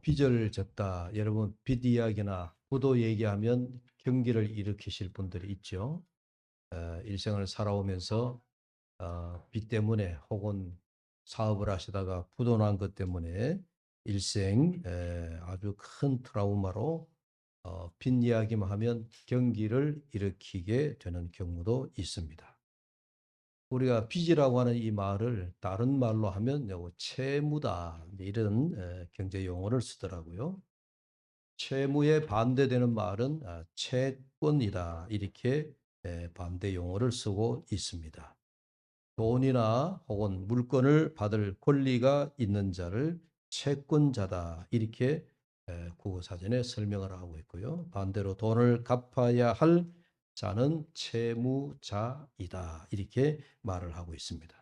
빚을 졌다. 여러분, 빚 이야기나 부도 얘기하면 경기를 일으키실 분들이 있죠. 일생을 살아오면서 빚 때문에 혹은 사업을 하시다가 부도 난 것 때문에 일생 아주 큰 트라우마로 빚 이야기만 하면 경기를 일으키게 되는 경우도 있습니다. 우리가 빚이라고 하는 이 말을 다른 말로 하면 채무다 이런 경제 용어를 쓰더라고요. 채무에 반대되는 말은 채권이다 이렇게 반대 용어를 쓰고 있습니다. 돈이나 혹은 물건을 받을 권리가 있는 자를 채권자다 이렇게 국어사전에 설명을 하고 있고요. 반대로 돈을 갚아야 할 자는 채무자이다 이렇게 말을 하고 있습니다.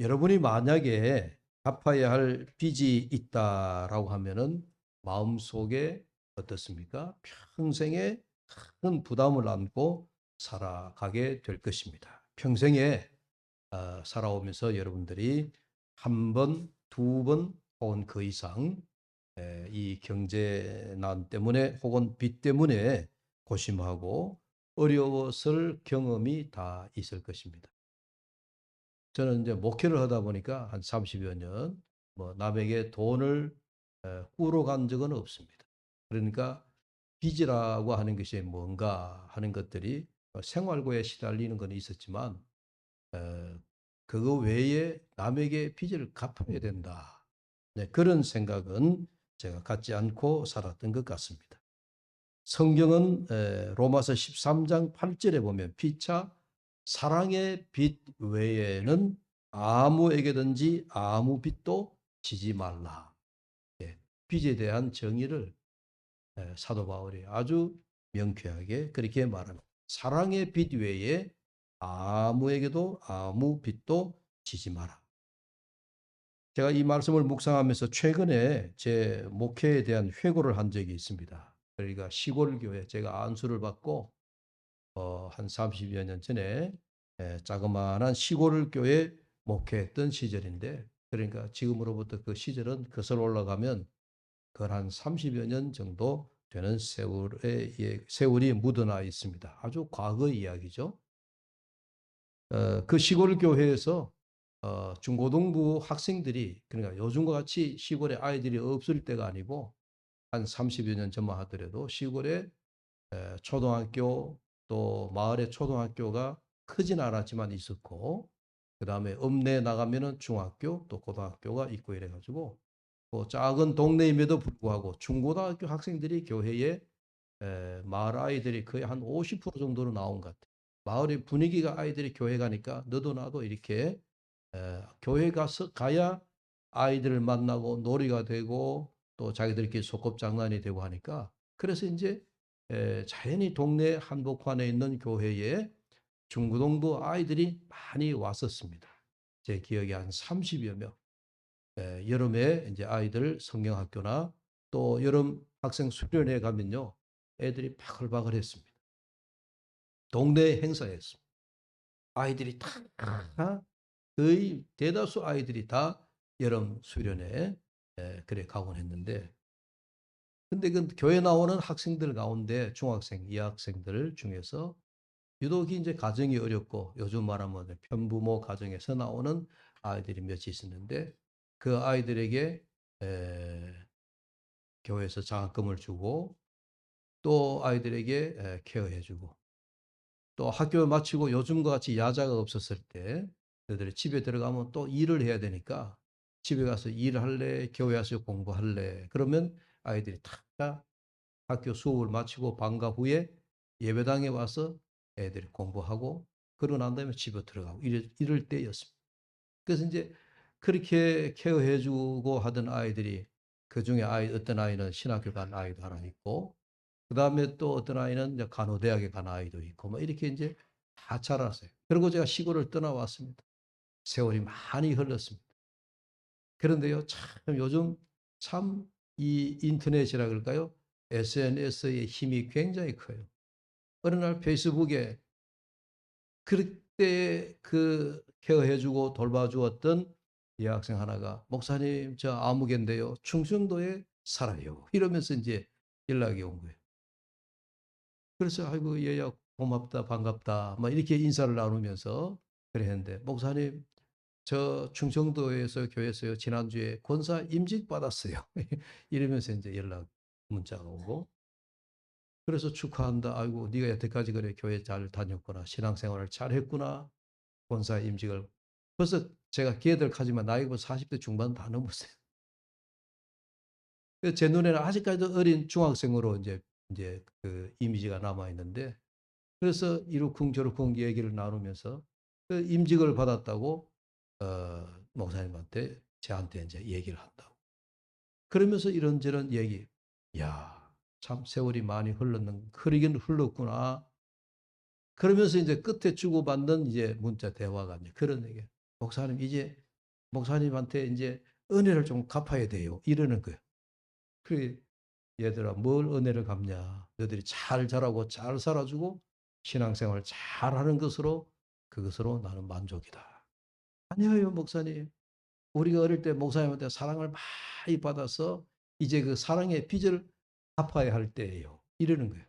여러분이 만약에 갚아야 할 빚이 있다라고 하면은 마음속에 어떻습니까? 평생에 큰 부담을 안고 살아가게 될 것입니다. 평생에 살아오면서 여러분들이 한 번, 두 번 혹은 그 이상 이 경제난 때문에 혹은 빚 때문에 고심하고 어려웠을 경험이 다 있을 것입니다. 저는 이제 목회를 하다 보니까 한 30여 년, 남에게 돈을 꾸러 간 적은 없습니다. 그러니까 빚이라고 하는 것이 뭔가 하는 것들이 생활고에 시달리는 건 있었지만, 어, 그거 외에 남에게 빚을 갚아야 된다. 네, 그런 생각은 제가 갖지 않고 살았던 것 같습니다. 성경은 로마서 13장 8절에 보면 피차 사랑의 빚 외에는 아무에게든지 아무 빚도 지지 말라. 예, 빚에 대한 정의를 사도 바울이 아주 명쾌하게 그렇게 말합니다. 사랑의 빚 외에 아무에게도 아무 빚도 지지 마라. 제가 이 말씀을 묵상하면서 최근에 제 목회에 대한 회고를 한 적이 있습니다. 그러니까 시골 교회 제가 안수를 받고 한 30여 년 전에 자그마한 시골 교회 목회했던 시절인데, 그러니까 지금으로부터 그 시절은 거슬러 올라가면 그걸 한 30여 년 정도 되는 세월이 묻어나 있습니다. 아주 과거 이야기죠. 그 시골 교회에서 중고등부 학생들이, 그러니까 요즘과 같이 시골에 아이들이 없을 때가 아니고 한 30여 년 전만 하더라도 시골에 초등학교 또 마을의 초등학교가 크진 않았지만 있었고, 그 다음에 읍내에 나가면은 중학교 또 고등학교가 있고 이래가지고 그 작은 동네임에도 불구하고 중고등학교 학생들이 교회에 마을 아이들이 거의 한 50% 정도로 나온 것 같아요. 마을의 분위기가 아이들이 교회 가니까 너도 나도 이렇게 교회 가서 가야 아이들을 만나고 놀이가 되고 또 자기들끼리 소꿉장난이 되고 하니까, 그래서 이제 자연히 동네 한복판에 있는 교회에 중고등부 아이들이 많이 왔었습니다. 제 기억에 한 30여 명. 여름에 이제 아이들 성경학교나 또 여름 학생 수련회 가면요, 애들이 바글바글했습니다. 동네 행사였습니다. 아이들이 다 거의 대다수 아이들이 다 여름 수련회 그래 가곤 했는데, 근데 그 교회 나오는 학생들 가운데 중학생, 이학생들 중에서 유독 이제 가정이 어렵고 요즘 말하면 편부모 가정에서 나오는 아이들이 몇이 있었는데, 그 아이들에게 교회에서 장학금을 주고 또 아이들에게 케어해주고, 또 학교 마치고 요즘과 같이 야자가 없었을 때 너희들이 집에 들어가면 또 일을 해야 되니까 집에 가서 일할래, 교회 와서 공부할래, 그러면 아이들이 다 학교 수업을 마치고 방과 후에 예배당에 와서 애들이 공부하고 그러고 난 다음에 집에 들어가고 이럴 때였습니다. 그래서 이제 그렇게 케어해주고 하던 아이들이, 그 중에 어떤 아이는 신학교 간 아이도 하나 있고, 그 다음에 또 어떤 아이는 이제 간호대학에 간 아이도 있고, 뭐 이렇게 이제 다 자랐어요. 그리고 제가 시골을 떠나왔습니다. 세월이 많이 흘렀습니다. 그런데요, 참 요즘 참 이 인터넷이라 그럴까요? SNS의 힘이 굉장히 커요. 어느 날 페이스북에 그때 그 케어해주고 돌봐주었던 여학생 하나가 목사님 저 아무개인데요, 충청도에 살아요. 이러면서 이제 연락이 온 거예요. 그래서 아이고 얘야 고맙다 반갑다 막 이렇게 인사를 나누면서 그랬는데 목사님 저 충청도에서 교회에서요 지난주에 권사 임직 받았어요. 이러면서 이제 연락 문자가 오고 그래서 축하한다. 아이고 네가 여태까지 그래 교회 잘 다녔구나. 신앙생활을 잘 했구나. 권사 임직을 벌써 제가 기회들하지만 나이가 40대 중반 다 넘었어요. 제 눈에는 아직까지도 어린 중학생으로 이제 그 이미지가 남아 있는데 그래서 이러쿵 저러쿵 얘기를 나누면서 그 임직을 받았다고 목사님한테 저한테 이제 얘기를 한다고. 그러면서 이런저런 얘기. 야, 참 세월이 많이 흐르긴 흘렀구나. 그러면서 이제 끝에 주고받는 이제 문자 대화가 이제 그런 얘기. 목사님 이제 목사님한테 이제 은혜를 좀 갚아야 돼요. 이러는 거예요. 그 얘들아 뭘 은혜를 갚냐. 너희들이 잘 자라고 잘 살아주고 신앙생활 잘하는 것으로 그것으로 나는 만족이다. 아니에요 목사님. 우리가 어릴 때 목사님한테 사랑을 많이 받아서 이제 그 사랑의 빚을 갚아야 할 때예요. 이러는 거예요.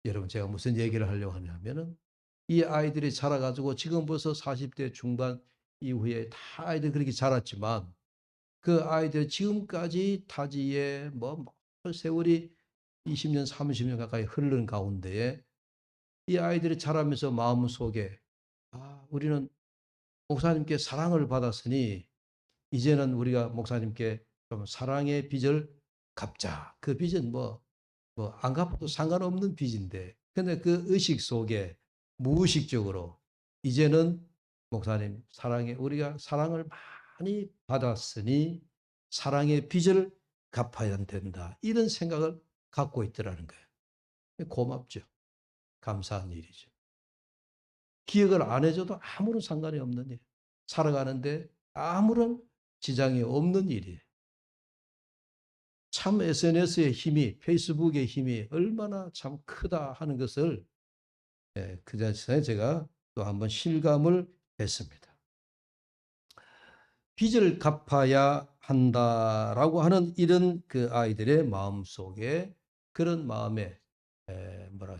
여러분 제가 무슨 얘기를 하려고 하냐면은 이 아이들이 자라가지고 지금 벌써 40대 중반 이후에 다 아이들 그렇게 자랐지만 그 아이들 지금까지 타지에 뭐 세월이 20년, 30년 가까이 흐르는 가운데에 이 아이들이 자라면서 마음속에 우리는 목사님께 사랑을 받았으니 이제는 우리가 목사님께 좀 사랑의 빚을 갚자. 그 빚은 안 갚아도 상관없는 빚인데 근데 그 의식 속에 무의식적으로 이제는 목사님 우리가 사랑을 많이 받았으니 사랑의 빚을 갚아야 된다. 이런 생각을 갖고 있더라는 거예요. 고맙죠. 감사한 일이죠. 기억을 안 해줘도 아무런 상관이 없는 일. 살아가는데 아무런 지장이 없는 일이에요. 참 SNS의 힘이, 페이스북의 힘이 얼마나 참 크다 하는 것을 그 자체에 제가 또 한번 실감을 했습니다. 빚을 갚아야 한다라고 하는 이런 그 아이들의 마음 속에 그런 마음에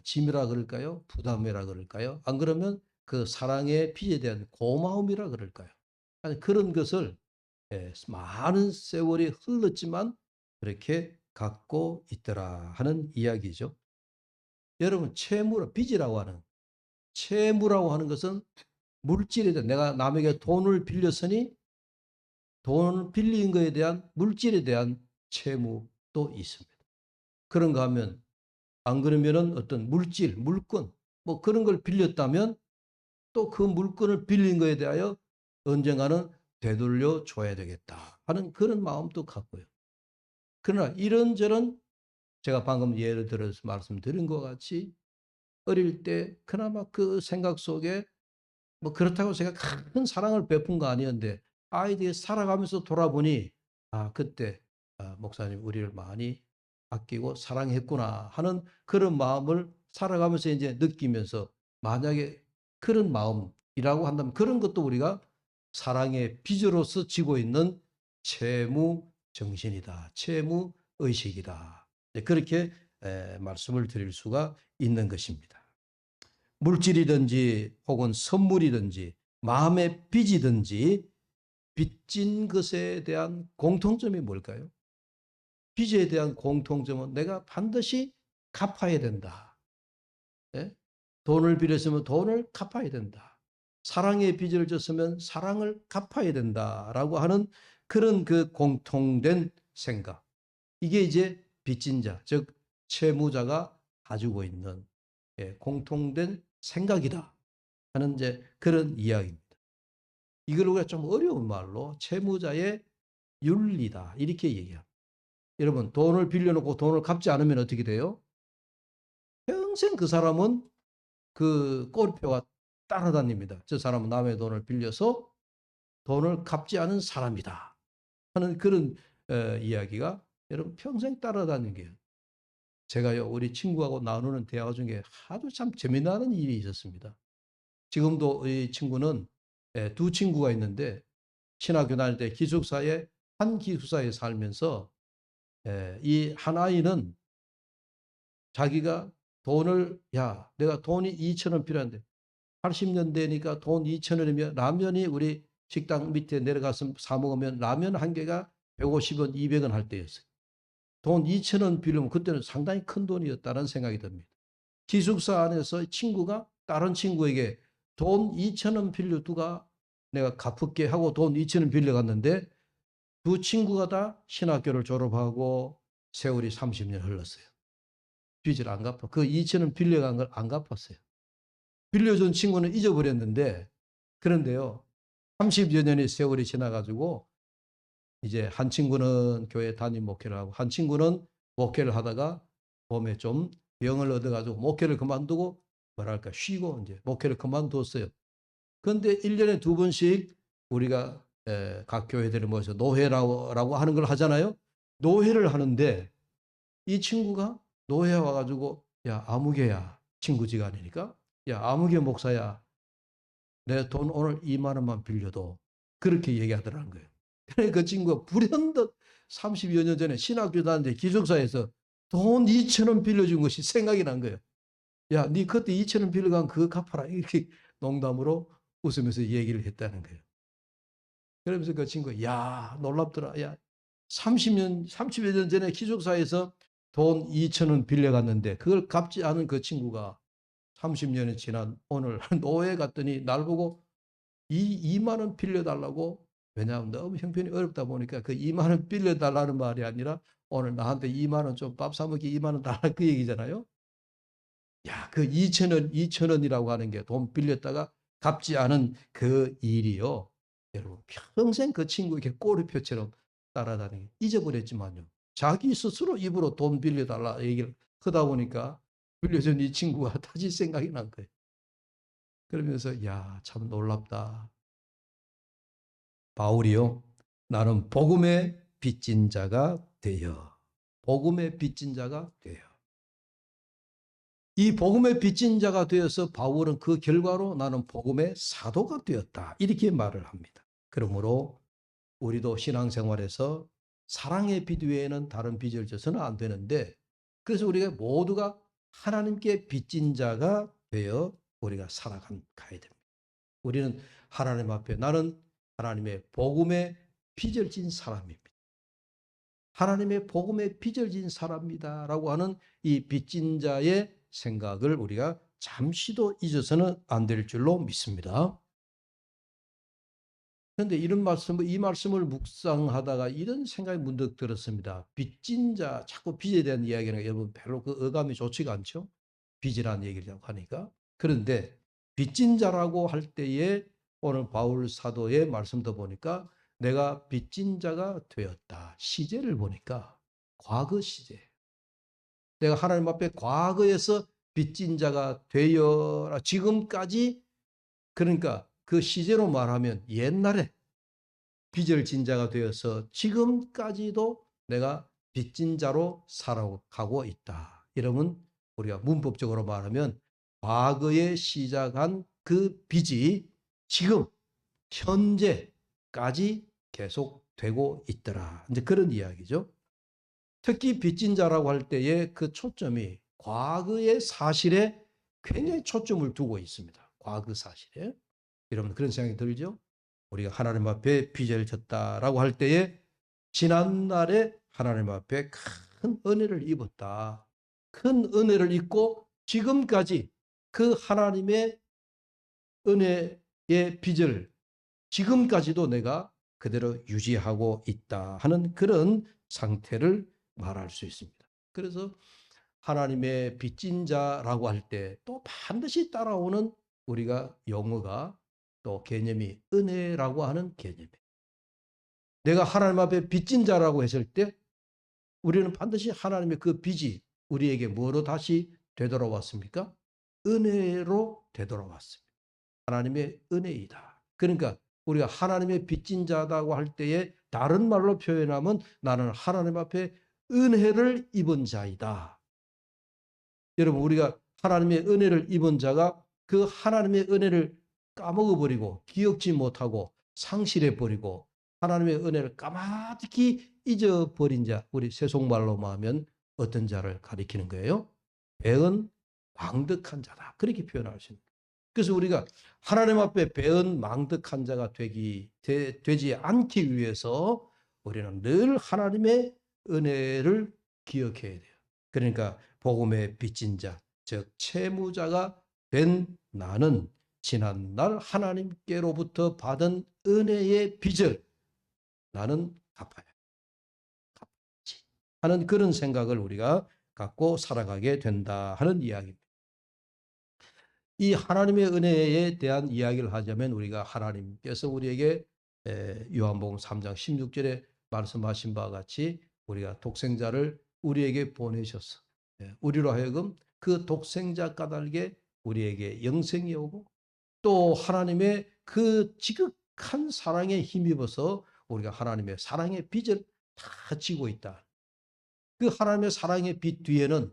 짐이라 그럴까요? 부담이라 그럴까요? 안 그러면 그 사랑의 빚에 대한 고마움이라 그럴까요? 아니, 그런 것을 많은 세월이 흘렀지만 그렇게 갖고 있더라 하는 이야기죠. 여러분 채무라고 하는 것은 물질에 대한 내가 남에게 돈을 빌렸으니 돈을 빌린 것에 대한 물질에 대한 채무도 있습니다. 그런가 하면 안 그러면은 어떤 물건 뭐 그런 걸 빌렸다면 또 그 물건을 빌린 것에 대하여 언젠가는 되돌려 줘야 되겠다 하는 그런 마음도 갖고요. 그러나 이런저런 제가 방금 예를 들어서 말씀드린 것 같이 어릴 때 그나마 그 생각 속에 뭐 그렇다고 제가 큰 사랑을 베푼 거 아니었는데 아이들이 살아가면서 돌아보니 그때 목사님 우리를 많이 아끼고 사랑했구나 하는 그런 마음을 살아가면서 이제 느끼면서 만약에 그런 마음이라고 한다면 그런 것도 우리가 사랑의 빚으로서 지고 있는 채무 정신이다. 채무 의식이다. 그렇게 말씀을 드릴 수가 있는 것입니다. 물질이든지 혹은 선물이든지 마음의 빚이든지 빚진 것에 대한 공통점이 뭘까요? 빚에 대한 공통점은 내가 반드시 갚아야 된다. 예? 돈을 빌렸으면 돈을 갚아야 된다. 사랑의 빚을 졌으면 사랑을 갚아야 된다라고 하는 그런 그 공통된 생각. 이게 이제 빚진 자, 즉 채무자가 가지고 있는 공통된 생각이다 하는 이제 그런 이야기입니다. 이걸 우리가 좀 어려운 말로 채무자의 윤리다 이렇게 얘기합니다. 여러분 돈을 빌려놓고 돈을 갚지 않으면 어떻게 돼요? 평생 그 사람은 그 꼬리표가 따라다닙니다. 저 사람은 남의 돈을 빌려서 돈을 갚지 않은 사람이다 하는 그런 이야기가 여러분 평생 따라다니는 게요. 제가요 우리 친구하고 나누는 대화 중에 아주 참 재미나는 일이 있었습니다. 지금도 이 친구는 두 친구가 있는데 신학교 다닐 때 기숙사에 한 기숙사에 살면서 이 한 아이는 자기가 돈을 내가 돈이 2천 원 필요한데 80년 되니까 돈 2천 원이면 라면이 우리 식당 밑에 내려가서 사 먹으면 라면 한 개가 150원, 200원 할 때였어요. 돈 2천 원 빌리면 그때는 상당히 큰 돈이었다는 생각이 듭니다. 기숙사 안에서 친구가 다른 친구에게 돈 2천 원 빌려두가 내가 갚을게 하고 돈 2천 원 빌려갔는데 두 친구가 다 신학교를 졸업하고 세월이 30년 흘렀어요. 빚을 안 갚아. 그 2천 원 빌려간 걸 안 갚았어요. 빌려준 친구는 잊어버렸는데 그런데요. 30여 년의 세월이 지나가지고 이제 한 친구는 교회 담임 목회를 하고 한 친구는 목회를 하다가 봄에 좀 병을 얻어가지고 목회를 그만두고 뭐랄까 쉬고 이제 목회를 그만뒀어요. 그런데 1년에 두 번씩 우리가 각 교회들이 모여서 노회라고 하는 걸 하잖아요. 노회를 하는데 이 친구가 노회에 와가지고 야 아무개야 친구지간이니까 야 아무개 목사야 내 돈 오늘 2만 원만 빌려도 그렇게 얘기하더라는 거예요. 그러니까 그 친구가 불현듯 30여 년 전에 신학교 다니는데 기숙사에서 돈 2천 원 빌려준 것이 생각이 난 거예요. 야, 네 그때 2천 원 빌려간 그거 갚아라. 이렇게 농담으로 웃으면서 얘기를 했다는 거예요. 그러면서 그 친구가 야, 놀랍더라. 야, 30여 년 전에 기숙사에서 돈 2천 원 빌려갔는데 그걸 갚지 않은 그 친구가 30년이 지난 오늘 노예 갔더니 날 보고 2만 원 빌려달라고 왜냐하면 너무 형편이 어렵다 보니까 그 2만 원 빌려달라는 말이 아니라 오늘 나한테 2만 원 좀 밥 사 먹기 2만 원 달라 그 얘기잖아요. 야, 그 2천 원이라고 하는 게 돈 빌렸다가 갚지 않은 그 일이요. 여러분 평생 그 친구에게 꼬리표처럼 따라다니게 잊어버렸지만요. 자기 스스로 입으로 돈 빌려달라 얘기를 하다 보니까 빌려준 이 친구가 다시 생각이 난 거예요. 그러면서 야, 참 놀랍다. 바울이요. 나는 복음의 빚진 자가 되어. 복음의 빚진 자가 되어. 이 복음의 빚진 자가 되어서 바울은 그 결과로 나는 복음의 사도가 되었다. 이렇게 말을 합니다. 그러므로 우리도 신앙생활에서 사랑의 빚 외에는 다른 빚을 져서는 안 되는데 그래서 우리가 모두가 하나님께 빚진 자가 되어 우리가 살아가야 됩니다. 우리는 하나님 앞에 나는 하나님의 복음의 빚을 진 사람입니다. 하나님의 복음의 빚을 진 사람이다라고 하는 이 빚진 자의 생각을 우리가 잠시도 잊어서는 안 될 줄로 믿습니다. 그런데 이 말씀을 묵상하다가 이런 생각이 문득 들었습니다. 빚진 자, 자꾸 빚에 대한 이야기는 여러분 별로 그 어감이 좋지가 않죠? 빚이라는 얘기를 하니까. 그런데 빚진 자라고 할 때에 오늘 바울 사도의 말씀도 보니까 내가 빚진 자가 되었다. 시제를 보니까 과거 시제. 내가 하나님 앞에 과거에서 빚진 자가 되어라. 지금까지 그러니까 그 시제로 말하면 옛날에 빚을 진 자가 되어서 지금까지도 내가 빚진 자로 살아가고 있다. 이러면 우리가 문법적으로 말하면 과거에 시작한 그 빚이 지금 현재까지 계속되고 있더라. 이제 그런 이야기죠. 특히 빚진 자라고 할 때의 그 초점이 과거의 사실에 굉장히 초점을 두고 있습니다. 과거 사실에. 여러분 그런 생각이 들죠? 우리가 하나님 앞에 빚을 졌다라고 할 때에 지난날에 하나님 앞에 큰 은혜를 입었다. 큰 은혜를 입고 지금까지 그 하나님의 은혜의 빚을 지금까지도 내가 그대로 유지하고 있다 하는 그런 상태를 말할 수 있습니다. 그래서 하나님의 빚진 자라고 할 때 또 반드시 따라오는 우리가 용어가 또 개념이 은혜라고 하는 개념이에요. 내가 하나님 앞에 빚진 자라고 했을 때 우리는 반드시 하나님의 그 빚이 우리에게 뭐로 다시 되돌아왔습니까? 은혜로 되돌아왔습니다. 하나님의 은혜이다. 그러니까 우리가 하나님의 빚진 자라고 할 때에 다른 말로 표현하면 나는 하나님 앞에 은혜를 입은 자이다. 여러분 우리가 하나님의 은혜를 입은 자가 그 하나님의 은혜를 까먹어버리고 기억지 못하고 상실해버리고 하나님의 은혜를 까마득히 잊어버린 자, 우리 세속말로 하면 어떤 자를 가리키는 거예요? 배은 망득한 자다. 그렇게 표현할 수 있는. 그래서 우리가 하나님 앞에 배은 망득한 자가 되지 않기 위해서 우리는 늘 하나님의 은혜를 기억해야 돼요. 그러니까 복음의 빚진 자, 즉 채무자가 된 나는 지난날 하나님께로부터 받은 은혜의 빚을 나는 갚아야지 하는 그런 생각을 우리가 갖고 살아가게 된다 하는 이야기입니다. 이 하나님의 은혜에 대한 이야기를 하자면 우리가 하나님께서 우리에게 요한복음 3장 16절에 말씀하신 바와 같이 우리가 독생자를 우리에게 보내셔서 우리로 하여금 그 독생자 까닭에 우리에게 영생이 오고 또 하나님의 그 지극한 사랑에 힘입어서 우리가 하나님의 사랑의 빚을 다 지고 있다. 그 하나님의 사랑의 빚 뒤에는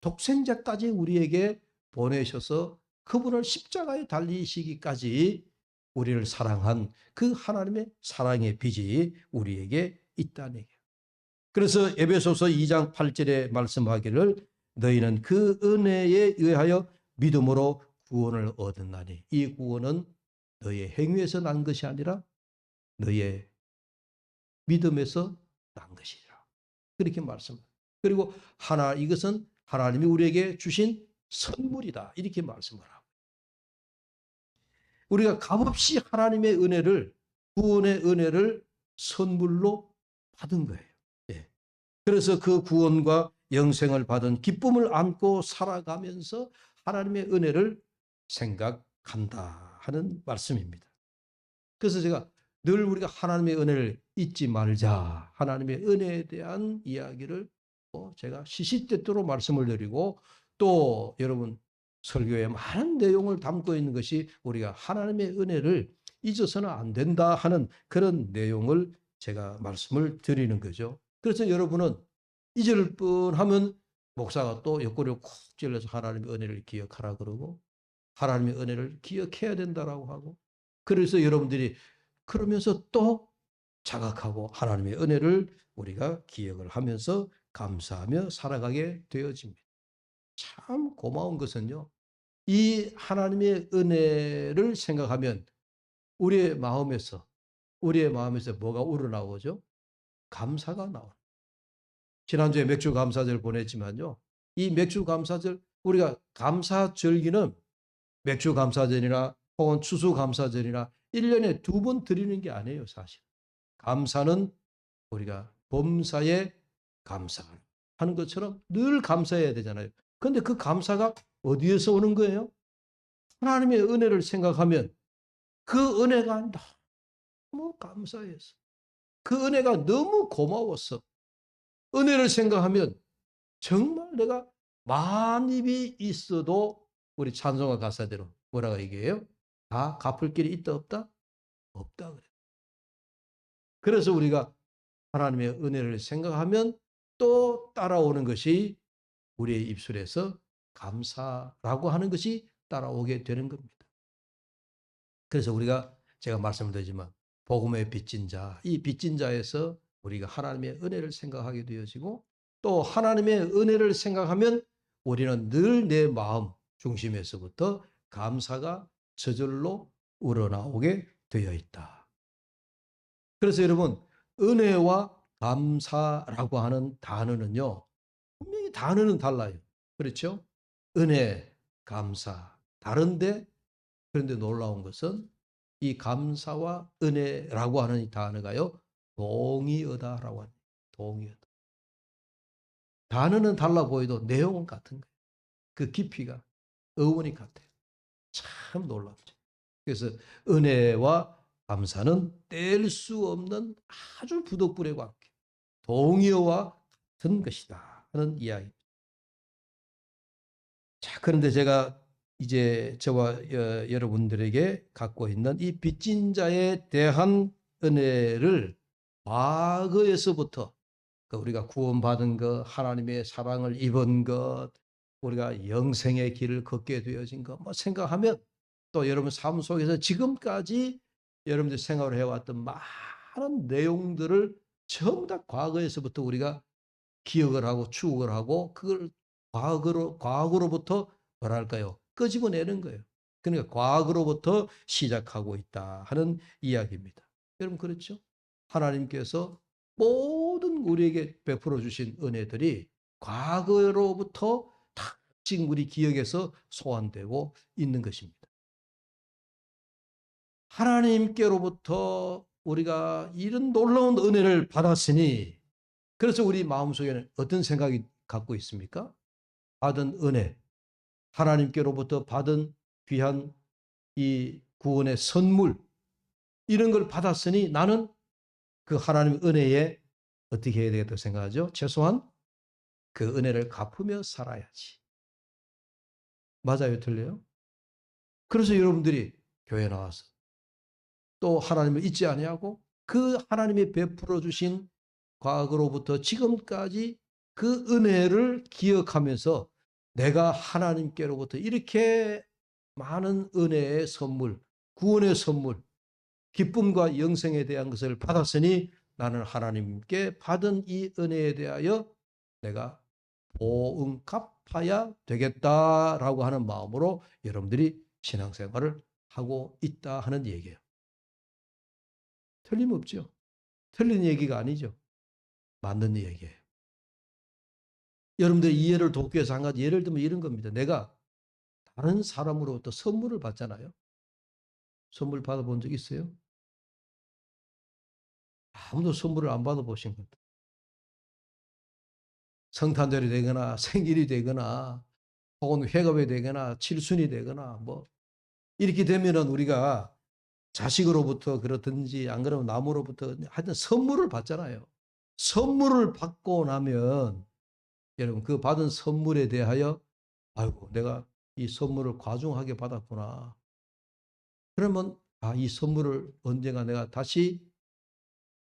독생자까지 우리에게 보내셔서 그분을 십자가에 달리시기까지 우리를 사랑한 그 하나님의 사랑의 빚이 우리에게 있다는 얘기예요. 그래서 에베소서 2장 8절에 말씀하기를 너희는 그 은혜에 의하여 믿음으로 구원을 얻었나니 이 구원은 너희의 행위에서 난 것이 아니라 너희의 믿음에서 난 것이라. 그렇게 말씀합니다. 그리고 이것은 하나님이 우리에게 주신 선물이다. 이렇게 말씀을 하고. 우리가 값없이 하나님의 은혜를, 구원의 은혜를 선물로 받은 거예요. 예. 그래서 그 구원과 영생을 받은 기쁨을 안고 살아가면서 하나님의 은혜를 생각한다 하는 말씀입니다. 그래서 제가 늘 우리가 하나님의 은혜를 잊지 말자. 하나님의 은혜에 대한 이야기를 제가 시시때때로 말씀을 드리고 또 여러분 설교에 많은 내용을 담고 있는 것이 우리가 하나님의 은혜를 잊어서는 안 된다 하는 그런 내용을 제가 말씀을 드리는 거죠. 그래서 여러분은 잊을 뻔하면 목사가 또 옆구리를 콕 찔러서 하나님의 은혜를 기억하라 그러고 하나님의 은혜를 기억해야 된다라고 하고 그래서 여러분들이 그러면서 또 자각하고 하나님의 은혜를 우리가 기억을 하면서 감사하며 살아가게 되어집니다. 참 고마운 것은요. 이 하나님의 은혜를 생각하면 우리의 마음에서 뭐가 우러나오죠? 감사가 나와요. 지난주에 맥주 감사절 보냈지만요. 이 맥주 감사절 우리가 감사절기는 맥주 감사절이나 혹은 추수 감사절이나 1년에 2번 드리는 게 아니에요, 사실. 감사는 우리가 범사에 감사하는 것처럼 늘 감사해야 되잖아요. 그런데 그 감사가 어디에서 오는 거예요? 하나님의 은혜를 생각하면 그 은혜가 너무 감사해서 그 은혜가 너무 고마워서 은혜를 생각하면 정말 내가 만입이 있어도 우리 찬송가 가사대로 뭐라고 얘기해요? 다 갚을 길이 있다 없다? 없다 그래요. 그래서 우리가 하나님의 은혜를 생각하면 또 따라오는 것이 우리의 입술에서 감사라고 하는 것이 따라오게 되는 겁니다. 그래서 우리가 제가 말씀을 드리지만 복음의 빚진 자, 이 빚진 자에서 우리가 하나님의 은혜를 생각하게 되어지고 또 하나님의 은혜를 생각하면 우리는 늘 내 마음 중심에서부터 감사가 저절로 우러나오게 되어 있다. 그래서 여러분 은혜와 감사라고 하는 단어는요. 분명히 단어는 달라요. 그렇죠? 은혜, 감사 다른데 그런데 놀라운 것은 이 감사와 은혜라고 하는 이 단어가요. 동의어다라고 합니다. 동의어다. 단어는 달라 보여도 내용은 같은 거예요. 그 깊이가 어원이 같아요. 참 놀랍죠. 그래서 은혜와 감사는 뗄 수 없는 아주 부덕불의 관계. 동의어와 같은 것이다 하는 이야기입니다. 자, 그런데 제가 이제 저와 여러분들에게 갖고 있는 이 빚진 자에 대한 은혜를 과거에서부터 우리가 구원받은 것, 하나님의 사랑을 입은 것, 우리가 영생의 길을 걷게 되어진 것 생각하면 또 여러분 삶 속에서 지금까지 여러분들 생활을 해왔던 많은 내용들을 전부 다 과거에서부터 우리가 기억을 하고 추억을 하고 그걸 과거로부터 뭐랄까요? 끄집어내는 거예요. 그러니까 과거로부터 시작하고 있다 하는 이야기입니다. 여러분 그렇죠? 하나님께서 모든 우리에게 베풀어 주신 은혜들이 과거로부터 다 지금 우리 기억에서 소환되고 있는 것입니다. 하나님께로부터 우리가 이런 놀라운 은혜를 받았으니 그래서 우리 마음속에는 어떤 생각이 갖고 있습니까? 받은 은혜, 하나님께로부터 받은 귀한 이 구원의 선물 이런 걸 받았으니 나는 그 하나님의 은혜에 어떻게 해야 되겠다고 생각하죠? 최소한 그 은혜를 갚으며 살아야지. 맞아요? 틀려요? 그래서 여러분들이 교회 나와서 또 하나님을 잊지 아니하고 그 하나님이 베풀어 주신 과거로부터 지금까지 그 은혜를 기억하면서 내가 하나님께로부터 이렇게 많은 은혜의 선물, 구원의 선물, 기쁨과 영생에 대한 것을 받았으니 나는 하나님께 받은 이 은혜에 대하여 내가 보응 갚아야 되겠다라고 하는 마음으로 여러분들이 신앙생활을 하고 있다 하는 얘기예요. 틀림없죠. 틀린 얘기가 아니죠. 맞는 얘기예요. 여러분들 이해를 돕기 위해서 한 가지 예를 들면 이런 겁니다. 내가 다른 사람으로부터 선물을 받잖아요. 선물 받아본 적 있어요? 아무도 선물을 안 받아보신 것. 성탄절이 되거나 생일이 되거나 혹은 회갑이 되거나 칠순이 되거나 뭐 이렇게 되면은 우리가 자식으로부터 그렇든지 안 그러면 남으로부터 하여튼 선물을 받잖아요. 선물을 받고 나면 여러분 그 받은 선물에 대하여 아이고 내가 이 선물을 과중하게 받았구나. 그러면 이 선물을 언젠가 내가 다시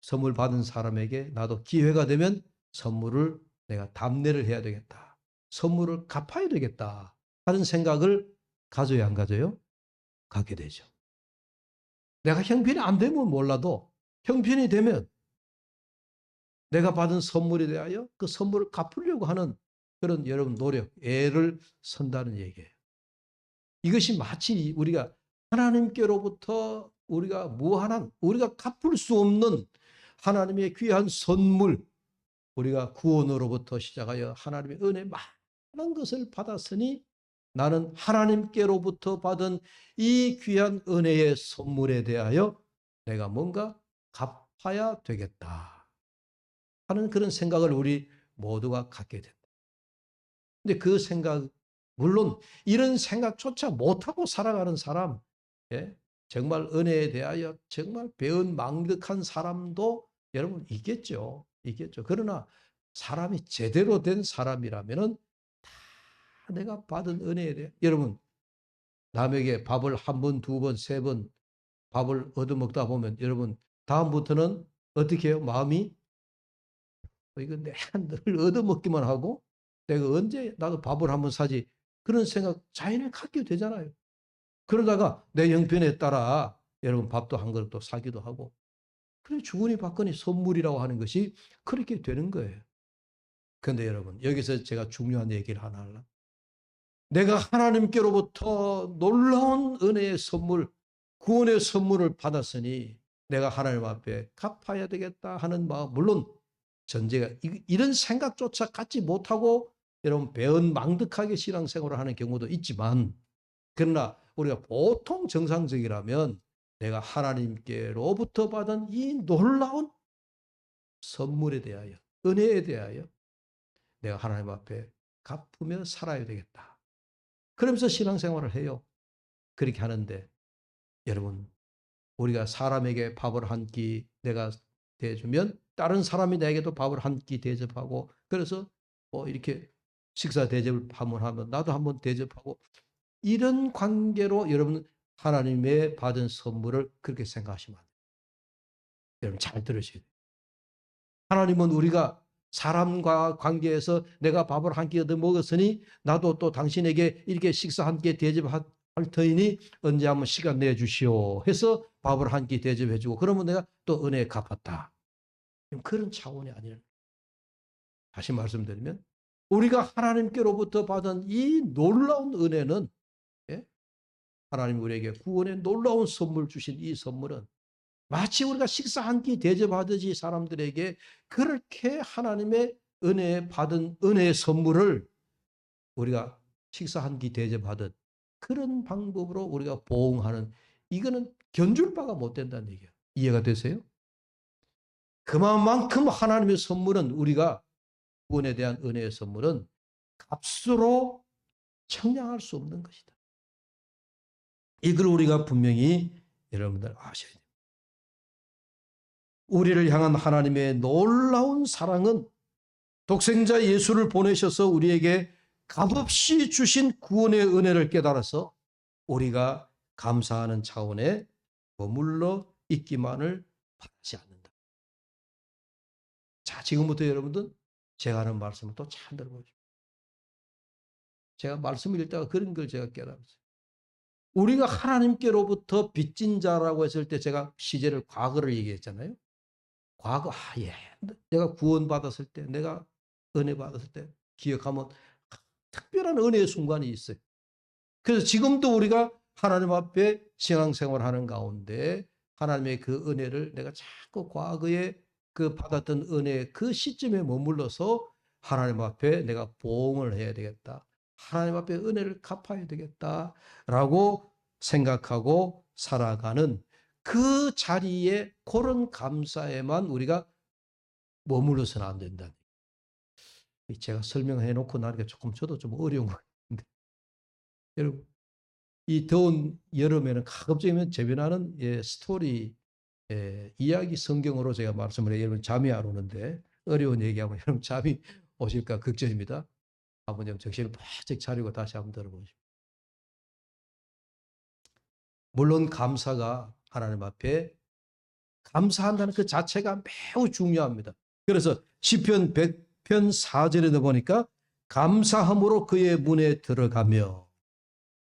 선물 받은 사람에게 나도 기회가 되면 선물을 내가 답례를 해야 되겠다. 선물을 갚아야 되겠다 하는 생각을 가져야 안 가져요? 갖게 되죠. 내가 형편이 안 되면 몰라도 형편이 되면 내가 받은 선물에 대하여 그 선물을 갚으려고 하는 그런 여러분 노력, 애를 선다는 얘기예요. 이것이 마치 우리가 하나님께로부터 우리가 무한한, 우리가 갚을 수 없는 하나님의 귀한 선물, 우리가 구원으로부터 시작하여 하나님의 은혜 많은 것을 받았으니 나는 하나님께로부터 받은 이 귀한 은혜의 선물에 대하여 내가 뭔가 갚아야 되겠다 하는 그런 생각을 우리 모두가 갖게 된다. 근데 그 생각, 물론 이런 생각조차 못하고 살아가는 사람, 예? 정말 은혜에 대하여 정말 배은망덕한 사람도 여러분 있겠죠. 있겠죠. 그러나 사람이 제대로 된 사람이라면은 다 내가 받은 은혜에 대해 여러분 남에게 밥을 한 번, 두 번, 세 번 밥을 얻어먹다 보면 여러분 다음부터는 어떻게 해요? 마음이 이거 내가 늘 얻어먹기만 하고 내가 언제 나도 밥을 한번 사지 그런 생각 자연히 갖게 되잖아요. 그러다가 내 형편에 따라 여러분 밥도 한 그릇 또 사기도 하고 그래 주거니 받거니 선물이라고 하는 것이 그렇게 되는 거예요. 그런데 여러분 여기서 제가 중요한 얘기를 하나 하려. 내가 하나님께로부터 놀라운 은혜의 선물, 구원의 선물을 받았으니 내가 하나님 앞에 갚아야 되겠다 하는 마음, 물론 전제가 이런 생각조차 갖지 못하고 여러분 배은망덕하게 신앙생활을 하는 경우도 있지만 그러나 우리가 보통 정상적이라면 내가 하나님께로부터 받은 이 놀라운 선물에 대하여 은혜에 대하여 내가 하나님 앞에 갚으며 살아야 되겠다. 그러면서 신앙생활을 해요. 그렇게 하는데 여러분 우리가 사람에게 밥을 한 끼 내가 대주면 다른 사람이 내게도 밥을 한 끼 대접하고 그래서 뭐 이렇게 식사 대접을 한번 하면 나도 한번 대접하고 이런 관계로 여러분 하나님의 받은 선물을 그렇게 생각하시면 안 돼요. 여러분 잘 들으셔야 돼요. 하나님은 우리가 사람과 관계에서 내가 밥을 한 끼 얻어 먹었으니 나도 또 당신에게 이렇게 식사 한 끼 대접하고 할 터이니 언제 한번 시간 내주시오 해서 밥을 한 끼 대접해주고 그러면 내가 또 은혜 갚았다. 그런 차원이 아니라 다시 말씀드리면 우리가 하나님께로부터 받은 이 놀라운 은혜는 예? 하나님 우리에게 구원의 놀라운 선물 주신 이 선물은 마치 우리가 식사 한 끼 대접하듯이 사람들에게 그렇게 하나님의 은혜 받은 은혜의 선물을 우리가 식사 한 끼 대접하듯 그런 방법으로 우리가 보응하는 이거는 견줄 바가 못 된다는 얘기예요. 이해가 되세요? 그만큼 하나님의 선물은 우리가 구원에 대한 은혜의 선물은 값으로 청량할 수 없는 것이다. 이걸 우리가 분명히 여러분들 아셔야 돼요. 우리를 향한 하나님의 놀라운 사랑은 독생자 예수를 보내셔서 우리에게 값없이 주신 구원의 은혜를 깨달아서 우리가 감사하는 차원에 머물러 있기만을 바라지 않는다. 자, 지금부터 여러분들 제가 하는 말씀을 또 잘 들어보십시오. 제가 말씀을 읽다가 그런 걸 제가 깨달았어요. 우리가 하나님께로부터 빚진 자라고 했을 때 제가 시제를 과거를 얘기했잖아요. 과거, 예. 내가 구원받았을 때, 내가 은혜 받았을 때 기억하면 특별한 은혜의 순간이 있어요. 그래서 지금도 우리가 하나님 앞에 신앙생활 하는 가운데 하나님의 그 은혜를 내가 자꾸 과거에 그 받았던 은혜 그 시점에 머물러서 하나님 앞에 내가 보응을 해야 되겠다. 하나님 앞에 은혜를 갚아야 되겠다라고 생각하고 살아가는 그 자리에 그런 감사에만 우리가 머물러서는 안 된다. 제가 설명해 놓고 나니까 조금 저도 좀 어려운 것 같은데 여러분 이 더운 여름에는 가급적이면 재변하는 스토리 이야기 성경으로 제가 말씀을 해요. 여러분 잠이 안 오는데 어려운 얘기하면 여러분 잠이 오실까 걱정입니다. 한번 좀 정신을 바짝 차리고 다시 한번 들어보십시오. 물론 감사가 하나님 앞에 감사한다는 그 자체가 매우 중요합니다. 그래서 시편 100편 4절에도 보니까 감사함으로 그의 문에 들어가며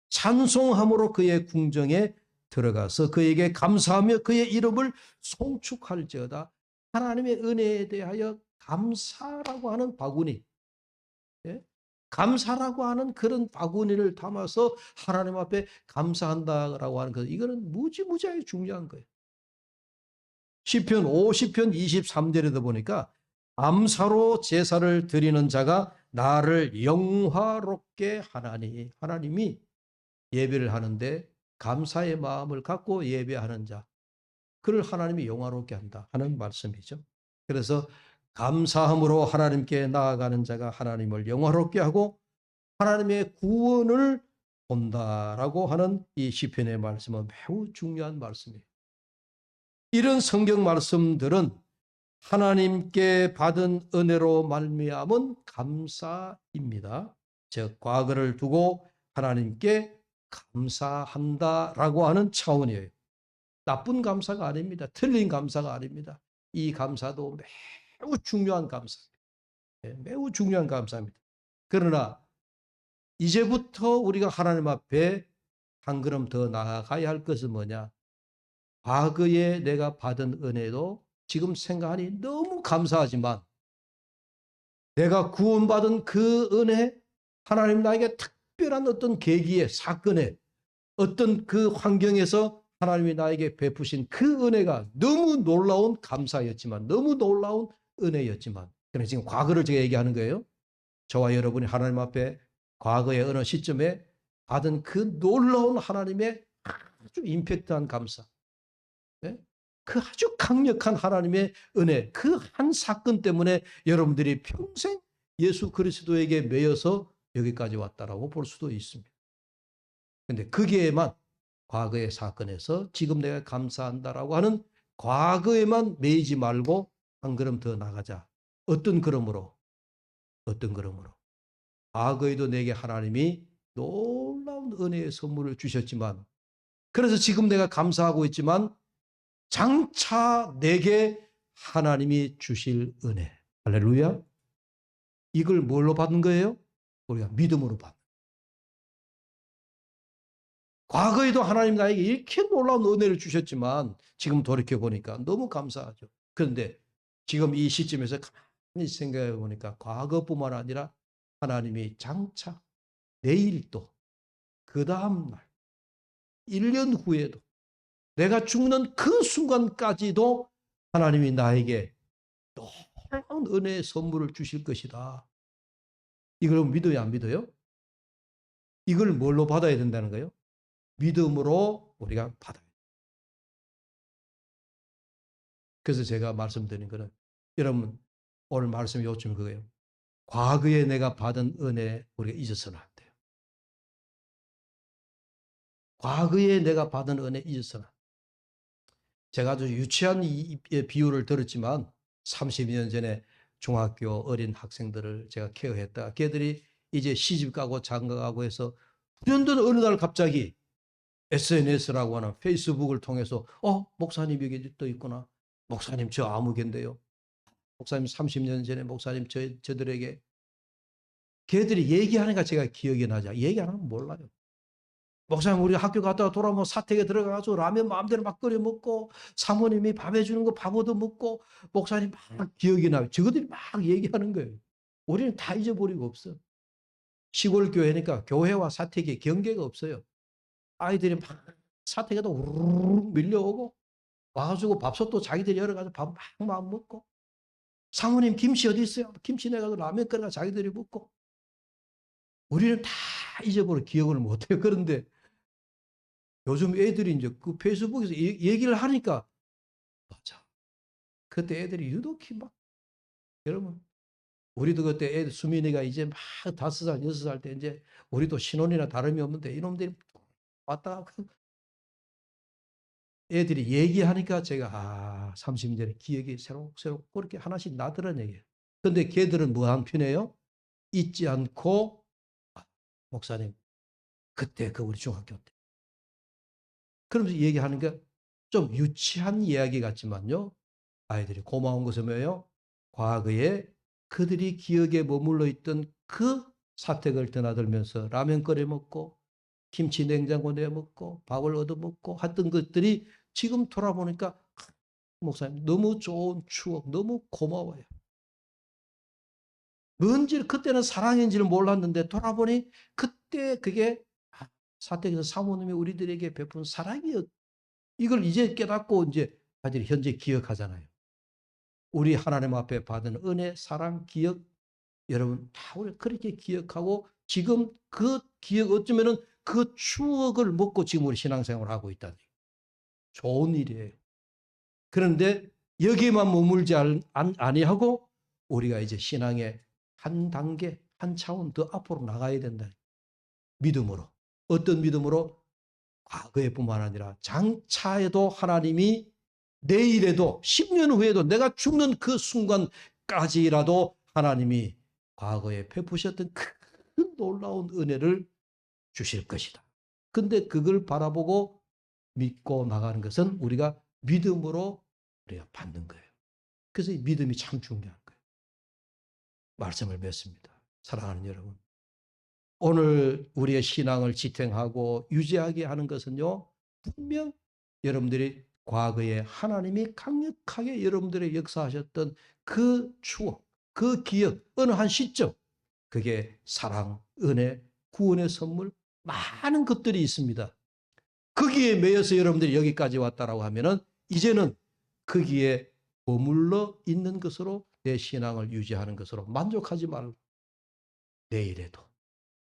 찬송함으로 그의 궁정에 들어가서 그에게 감사하며 그의 이름을 송축할지어다. 하나님의 은혜에 대하여 감사라고 하는 바구니, 예? 감사라고 하는 그런 바구니를 담아서 하나님 앞에 감사한다라고 하는 것, 이거는 무지무지하게 중요한 거예요. 시편 50편 23절에도 보니까 감사로 제사를 드리는 자가 나를 영화롭게 하나니, 하나님이 예배를 하는데 감사의 마음을 갖고 예배하는 자, 그를 하나님이 영화롭게 한다 하는 말씀이죠. 그래서 감사함으로 하나님께 나아가는 자가 하나님을 영화롭게 하고 하나님의 구원을 본다라고 하는 이 시편의 말씀은 매우 중요한 말씀이에요. 이런 성경 말씀들은 하나님께 받은 은혜로 말미암은 감사입니다. 즉 과거를 두고 하나님께 감사한다라고 하는 차원이에요. 나쁜 감사가 아닙니다. 틀린 감사가 아닙니다. 이 감사도 매우 중요한 감사입니다. 매우 중요한 감사입니다. 그러나 이제부터 우리가 하나님 앞에 한 걸음 더 나아가야 할 것은 뭐냐? 과거에 내가 받은 은혜도 지금 생각하니 너무 감사하지만 내가 구원받은 그 은혜, 하나님 나에게 특별한 어떤 계기에, 사건에, 어떤 그 환경에서 하나님이 나에게 베푸신 그 은혜가 너무 놀라운 감사였지만, 너무 놀라운 은혜였지만, 그래서 지금 과거를 제가 얘기하는 거예요. 저와 여러분이 하나님 앞에 과거의 어느 시점에 받은 그 놀라운 하나님의 아주 임팩트한 감사, 그 아주 강력한 하나님의 은혜, 그 한 사건 때문에 여러분들이 평생 예수 그리스도에게 매여서 여기까지 왔다라고 볼 수도 있습니다. 그런데 거기에만 과거의 사건에서 지금 내가 감사한다라고 하는 과거에만 매이지 말고 한 걸음 더 나가자. 어떤 걸음으로? 어떤 걸음으로? 과거에도 내게 하나님이 놀라운 은혜의 선물을 주셨지만, 그래서 지금 내가 감사하고 있지만 장차 내게 하나님이 주실 은혜. 할렐루야. 이걸 뭘로 받는 거예요? 우리가 믿음으로 받는 거예요. 과거에도 하나님 나에게 이렇게 놀라운 은혜를 주셨지만 지금 돌이켜보니까 너무 감사하죠. 그런데 지금 이 시점에서 가만히 생각해 보니까 과거뿐만 아니라 하나님이 장차 내일 또 그 다음날 1년 후에도 내가 죽는 그 순간까지도 하나님이 나에게 놀라운 은혜의 선물을 주실 것이다. 이걸 믿어요, 안 믿어요? 이걸 뭘로 받아야 된다는 거예요? 믿음으로 우리가 받아야 돼요. 그래서 제가 말씀드린 거는 여러분 오늘 말씀 요점이 그거예요. 과거에 내가 받은 은혜 우리가 잊어서는 안 돼요. 과거에 내가 받은 은혜 잊어서는 안 돼요. 제가 아주 유치한 비유를 들었지만 30년 전에 중학교 어린 학생들을 제가 케어했다. 걔들이 이제 시집 가고 장가 가고 해서 불현듯 어느 날 갑자기 SNS라고 하는 페이스북을 통해서 목사님 여기 또 있구나. 목사님 저 아무개인데요. 목사님 30년 전에 목사님 저들에게 걔들이 얘기하니까 제가 기억이 나죠. 얘기 안 하면 몰라요. 목사님 우리 학교 갔다가 돌아오면 사택에 들어가서 라면 마음대로 막 끓여 먹고 사모님이 밥 해주는 거 밥 얻어 먹고 목사님 막 기억이 나요. 저것들이 막 얘기하는 거예요. 우리는 다 잊어버리고 없어. 시골 교회니까 교회와 사택에 경계가 없어요. 아이들이 막 사택에도 우르르 밀려오고 와가지고 밥솥도 자기들이 열어가지고 밥 막 먹고 사모님 김치 어디 있어요? 김치 내가지고 라면 끓여가 자기들이 먹고 우리는 다 잊어버려 기억을 못해요. 그런데 요즘 애들이 이제 그 페이스북에서 얘기를 하니까 맞아. 그때 애들이 유독히 막 여러분 우리도 그때 애들 수민이가 이제 막 5살 6살 때 이제 우리도 신혼이나 다름이 없는데 이놈들이 왔다 가고 애들이 얘기하니까 제가 30년 전에 기억이 새록새록 그렇게 하나씩 나더란 얘기예요. 근데 걔들은 뭐 한 편이에요? 잊지 않고 목사님 그때 그 우리 중학교 때 그러면서 얘기하는 게 좀 유치한 이야기 같지만요. 아이들이 고마운 것은 뭐예요? 과거에 그들이 기억에 머물러 있던 그 사택을 드나들면서 라면 끓여 먹고 김치 냉장고 내 먹고 밥을 얻어 먹고 했던 것들이 지금 돌아보니까 목사님 너무 좋은 추억 너무 고마워요. 뭔지 그때는 사랑인지를 몰랐는데 돌아보니 그때 그게 사택에서 사모님이 우리들에게 베푼 사랑이었. 이걸 이제 깨닫고 이제 아들 현재 기억하잖아요. 우리 하나님 앞에 받은 은혜, 사랑, 기억 여러분 다 우리 그렇게 기억하고 지금 그 기억 어쩌면은 그 추억을 먹고 지금 우리 신앙생활을 하고 있다니 좋은 일이에요. 그런데 여기에만 머물지 아니하고 우리가 이제 신앙의 한 단계, 한 차원 더 앞으로 나가야 된다. 믿음으로. 어떤 믿음으로? 과거에뿐만 아니라 장차에도 하나님이 내일에도 10년 후에도 내가 죽는 그 순간까지라도 하나님이 과거에 베푸셨던 큰 놀라운 은혜를 주실 것이다. 근데 그걸 바라보고 믿고 나가는 것은 우리가 믿음으로 우리가 받는 거예요. 그래서 이 믿음이 참 중요한 거예요. 말씀을 맺습니다. 사랑하는 여러분. 오늘 우리의 신앙을 지탱하고 유지하게 하는 것은요. 분명 여러분들이 과거에 하나님이 강력하게 여러분들의 역사하셨던 그 추억, 그 기억, 어느 한 시점 그게 사랑, 은혜, 구원의 선물 많은 것들이 있습니다. 거기에 매여서 여러분들이 여기까지 왔다라고 하면은 이제는 거기에 머물러 있는 것으로 내 신앙을 유지하는 것으로 만족하지 말고 내일에도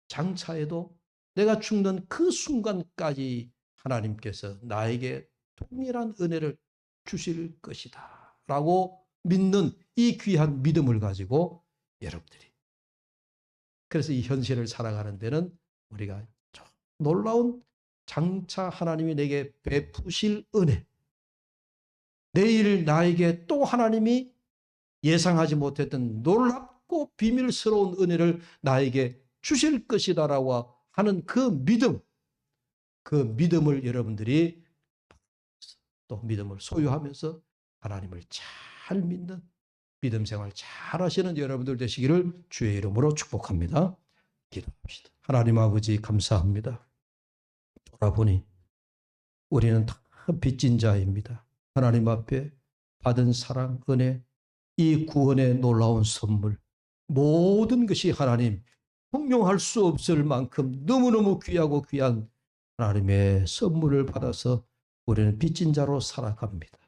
장차에도 내가 죽는 그 순간까지 하나님께서 나에게 동일한 은혜를 주실 것이다 라고 믿는 이 귀한 믿음을 가지고 여러분들이 그래서 이 현실을 살아가는 데는 우리가 놀라운 장차 하나님이 내게 베푸실 은혜 내일 나에게 또 하나님이 예상하지 못했던 놀랍고 비밀스러운 은혜를 나에게 주실 것이다라고 하는 그 믿음을 여러분들이 또 믿음을 소유하면서 하나님을 잘 믿는 믿음 생활 잘 하시는 여러분들 되시기를 주의 이름으로 축복합니다. 기도합시다. 하나님 아버지 감사합니다. 돌아보니 우리는 다 빚진 자입니다. 하나님 앞에 받은 사랑, 은혜, 이 구원의 놀라운 선물, 모든 것이 하나님 형용할 수 없을 만큼 너무너무 귀하고 귀한 하나님의 선물을 받아서 우리는 빚진 자로 살아갑니다.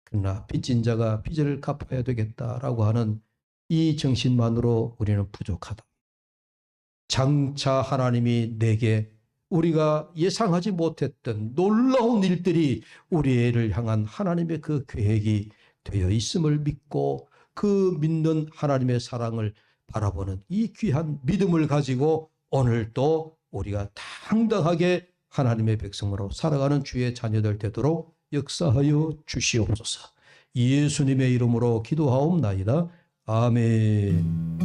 그러나 빚진 자가 빚을 갚아야 되겠다라고 하는 이 정신만으로 우리는 부족하다. 장차 하나님이 내게 우리가 예상하지 못했던 놀라운 일들이 우리를 향한 하나님의 그 계획이 되어 있음을 믿고 그 믿는 하나님의 사랑을 바라보는 이 귀한 믿음을 가지고 오늘도 우리가 당당하게 하나님의 백성으로 살아가는 주의 자녀들 되도록 역사하여 주시옵소서. 예수님의 이름으로 기도하옵나이다. 아멘.